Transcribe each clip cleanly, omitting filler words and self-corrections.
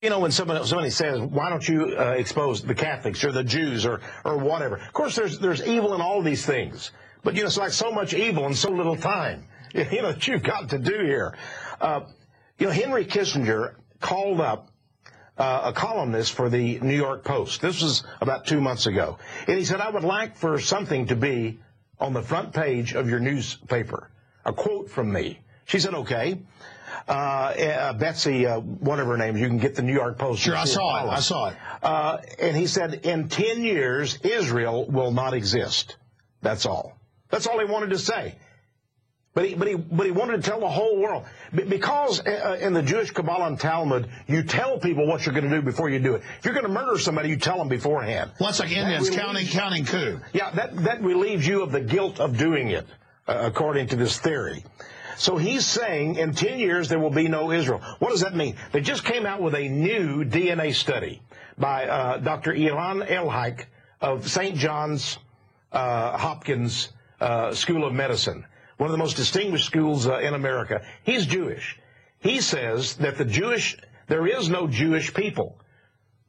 You know, when somebody says, why don't you expose the Catholics or the Jews or whatever? Of course, there's evil in all these things. But, you know, it's like so much evil in so little time, you know, that you've got to do here. You know, Henry Kissinger called up a columnist for the New York Post. This was about 2 months ago. And he said, I would like for something to be on the front page of your newspaper, a quote from me. She said, okay. Betsy, one of her names, you can get the New York Post. Sure, I saw it. And he said, in 10 years, Israel will not exist. That's all. That's all he wanted to say. But he wanted to tell the whole world. Because in the Jewish Kabbalah and Talmud, you tell people what you're going to do before you do it. If you're going to murder somebody, you tell them beforehand. Well, that's like Indians counting coup. Yeah, that relieves you of the guilt of doing it, according to this theory. So he's saying in 10 years there will be no Israel. What does that mean? They just came out with a new DNA study by Dr. Ilan Elhaik of St. John's Hopkins School of Medicine, one of the most distinguished schools in America. He's Jewish. He says that there is no Jewish people,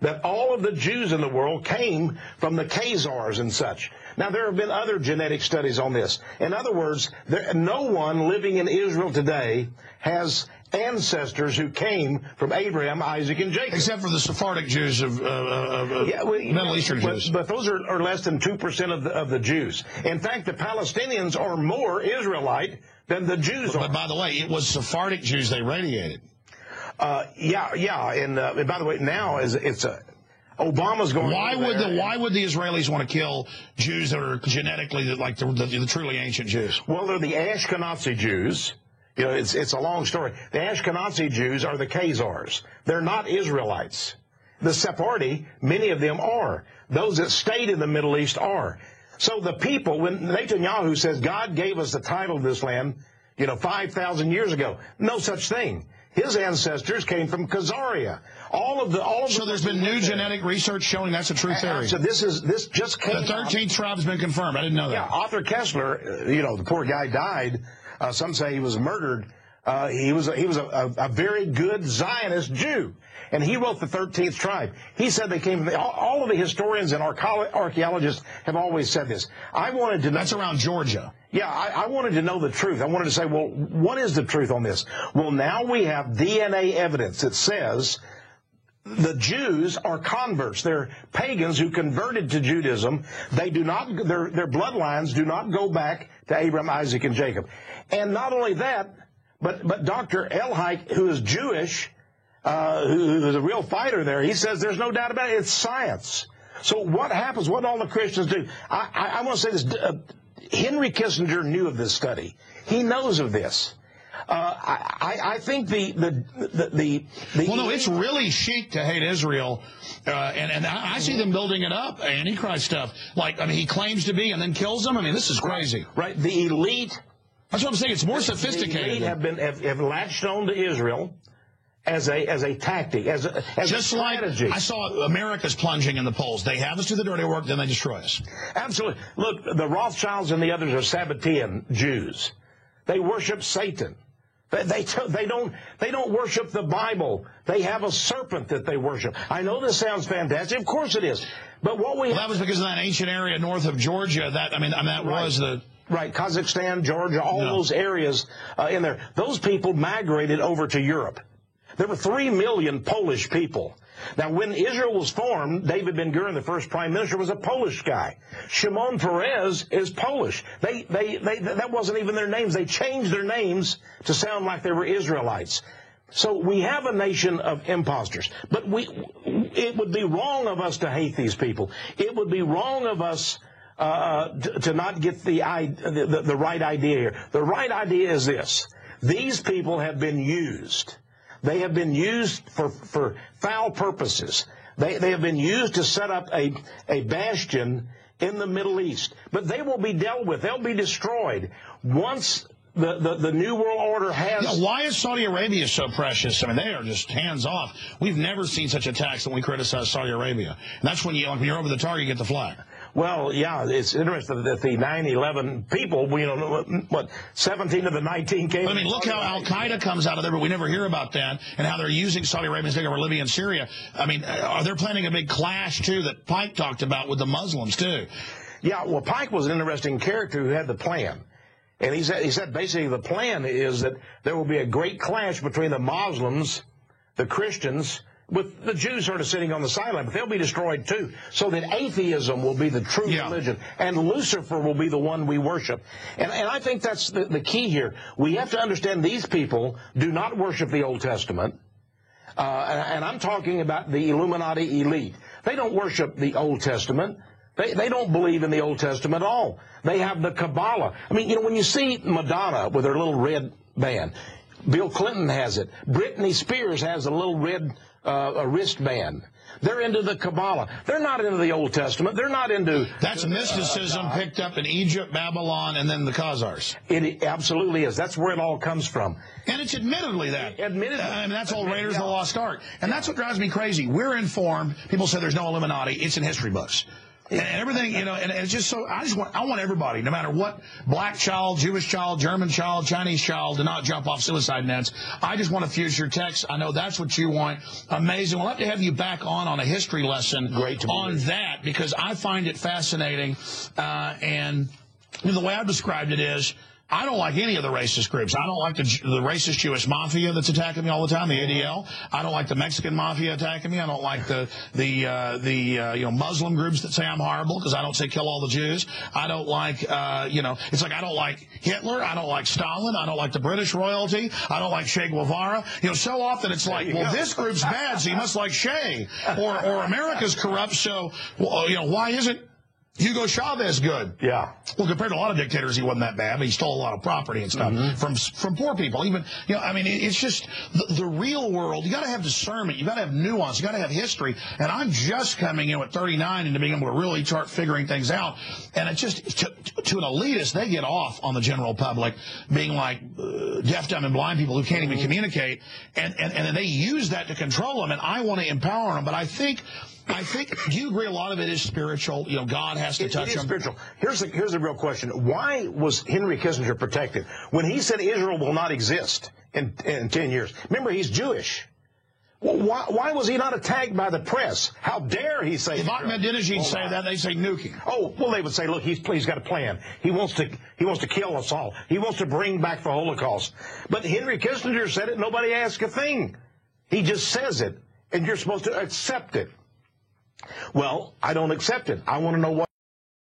that all of the Jews in the world came from the Khazars and such. Now, there have been other genetic studies on this. In other words, no one living in Israel today has ancestors who came from Abraham, Isaac, and Jacob. Except for the Sephardic Jews of Middle Eastern Jews. But those are less than 2% of the Jews. In fact, the Palestinians are more Israelite than the Jews are. But by the way, it was Sephardic Jews they radiated. Yeah. And by the way, now Obama's going. Why would the Israelis want to kill Jews that are genetically like the truly ancient Jews? Well, they're the Ashkenazi Jews. You know, it's a long story. The Ashkenazi Jews are the Khazars. They're not Israelites. The Sephardi, many of them are. Those that stayed in the Middle East are. So the people, when Netanyahu says God gave us the title of this land, 5,000 years ago, no such thing. His ancestors came from Khazaria. So there's been new genetic research showing that's a true theory. So this just came out. The 13th tribe has been confirmed. I didn't know that. Yeah, Arthur Kessler, the poor guy died. Some say he was murdered. He was a very good Zionist Jew, and he wrote the 13th tribe. He said they came from all of the historians and archaeologists have always said this. I wanted to know. That's around Georgia. Yeah, I wanted to know the truth. I wanted to say, well, what is the truth on this? Well, now we have DNA evidence that says the Jews are converts. They're pagans who converted to Judaism. They do not, their bloodlines do not go back to Abraham, Isaac, and Jacob. And not only that, but Dr. Elhaik, who is Jewish, who is a real fighter there, he says there's no doubt about it. It's science. So what happens? What do all the Christians do? I want to say this. Henry Kissinger knew of this study. He knows of this. I think well, no, it's really chic to hate Israel, and I see them building it up, Antichrist stuff. He claims to be and then kills them. this is crazy. Right. The elite. That's what I'm saying. It's more sophisticated. The elite have latched on to Israel as a tactic, as a strategy. Like I saw America's plunging in the polls. They have us do the dirty work, then they destroy us. Absolutely. Look, the Rothschilds and the others are Sabbatean Jews. They worship Satan. They don't worship the Bible. They have a serpent that they worship. I know this sounds fantastic. Of course it is. But that was because of that ancient area north of Georgia. That was the. Right, Kazakhstan, Georgia, all those areas in there. Those people migrated over to Europe. There were 3 million Polish people. Now, when Israel was formed, David Ben-Gurion, the first prime minister, was a Polish guy. Shimon Peres is Polish. That wasn't even their names. They changed their names to sound like they were Israelites. So we have a nation of imposters. But it would be wrong of us to hate these people. It would be wrong of us to not get the right idea here. The right idea is this. These people have been used. They have been used for foul purposes. They have been used to set up a bastion in the Middle East. But they will be dealt with. They'll be destroyed once the New World Order has... Yeah, why is Saudi Arabia so precious? They are just hands off. We've never seen such attacks when we criticize Saudi Arabia. And that's when you're over the target, you get the flag. Well, yeah, it's interesting that the 9/11 people, 17 of the 19 came. I mean, look how Al-Qaeda comes out of there, but we never hear about that, and how they're using Saudi Arabia to take over Libya and Syria. I mean, are they planning a big clash, too, that Pike talked about with the Muslims, too? Yeah, well, Pike was an interesting character who had the plan. And he said basically the plan is that there will be a great clash between the Muslims, the Christians, with the Jews sort of sitting on the sideline, but they'll be destroyed too. So that atheism will be the true religion, and Lucifer will be the one we worship. And I think that's the key here. We have to understand these people do not worship the Old Testament. And I'm talking about the Illuminati elite. They don't worship the Old Testament. They don't believe in the Old Testament at all. They have the Kabbalah. I mean, when you see Madonna with her little red band, Bill Clinton has it. Britney Spears has a little red wristband. They're into the Kabbalah. They're not into the Old Testament. They're not into... That's mysticism picked up in Egypt, Babylon, and then the Khazars. It absolutely is. That's where it all comes from. And it's admittedly that. Admittedly. I mean, that's all Raiders of the Lost Ark. And that's what drives me crazy. We're informed. People say there's no Illuminati. It's in history books. And everything, and it's just so, I want everybody, no matter what, black child, Jewish child, German child, Chinese child, to not jump off suicide nets. I just want to fuse your text. I know that's what you want. Amazing. We'll have to have you back on a history lesson on that, because I find it fascinating. And the way I've described it is, I don't like any of the racist groups. I don't like the racist Jewish mafia that's attacking me all the time, the ADL. I don't like the Mexican mafia attacking me. I don't like the Muslim groups that say I'm horrible because I don't say kill all the Jews. I don't like, it's like I don't like Hitler. I don't like Stalin. I don't like the British royalty. I don't like Che Guevara. So often it's like, well, this group's bad, so you must like Che. Or America's corrupt, so, why isn't Hugo Chavez good? Yeah. Well, compared to a lot of dictators, he wasn't that bad, but he stole a lot of property and stuff from poor people. Even, it's just the real world. You got to have discernment. You got to have nuance. You got to have history. And I'm just coming in at 39 and being able to really start figuring things out. And it's just to an elitist, they get off on the general public being like deaf, dumb, and blind people who can't even communicate, and then they use that to control them. And I want to empower them, but I think, do you agree a lot of it is spiritual? God has to touch them. It is spiritual. Here's the real question. Why was Henry Kissinger protected when he said Israel will not exist in 10 years? Remember, he's Jewish. Well, why was he not attacked by the press? How dare he say that? If Ahmadinejad say that, they say nuking. Oh, well, they would say, look, he's got a plan. He wants to kill us all. He wants to bring back the Holocaust. But Henry Kissinger said it. Nobody asked a thing. He just says it, and you're supposed to accept it. Well, I don't accept it. I want to know what